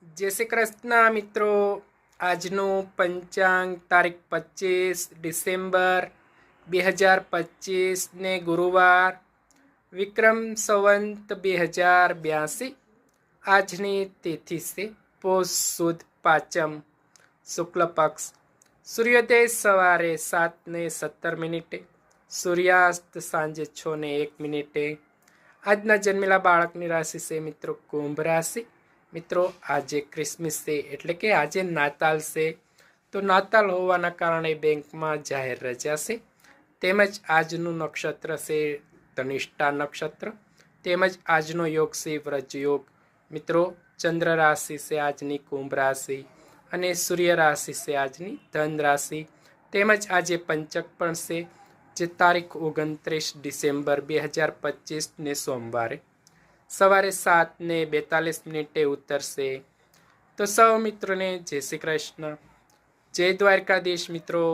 જય શ્રી કૃષ્ણ મિત્રો. આજનું પંચાંગ તારીખ 25 ડિસેમ્બર 2025 ને ગુરુવાર, વિક્રમ સંવંત 2082. આજની તિથિ છે પોષ સુદ પાંચમ, શુક્લ પક્ષ. સૂર્યોદય સવારે 7:17, સૂર્યાસ્ત સાંજે 6:01. આજના જન્મેલા બાળકની રાશિ છે મિત્રો કુંભ રાશિ. મિત્રો આજે ક્રિસમસ છે એટલે કે આજે નાતાલ છે, તો નાતાલ હોવાના કારણે બેંકમાં જાહેર રજા છે. તેમજ આજનું નક્ષત્ર છે ધનિષ્ઠા નક્ષત્ર. તેમજ આજનો યોગ છે વ્રજ યોગ. મિત્રો ચંદ્ર રાશિ છે આજની કુંભ રાશિ અને સૂર્ય રાશિ છે આજની ધન રાશિ. તેમજ આજે પંચક પણ છે, જે તારીખ 29 ડિસેમ્બર 2025 ને સોમવારે સવારે 7:42 ઉતરશે. તો સૌ મિત્રોને જય શ્રી કૃષ્ણ, જય દ્વારકાધીશ મિત્રો.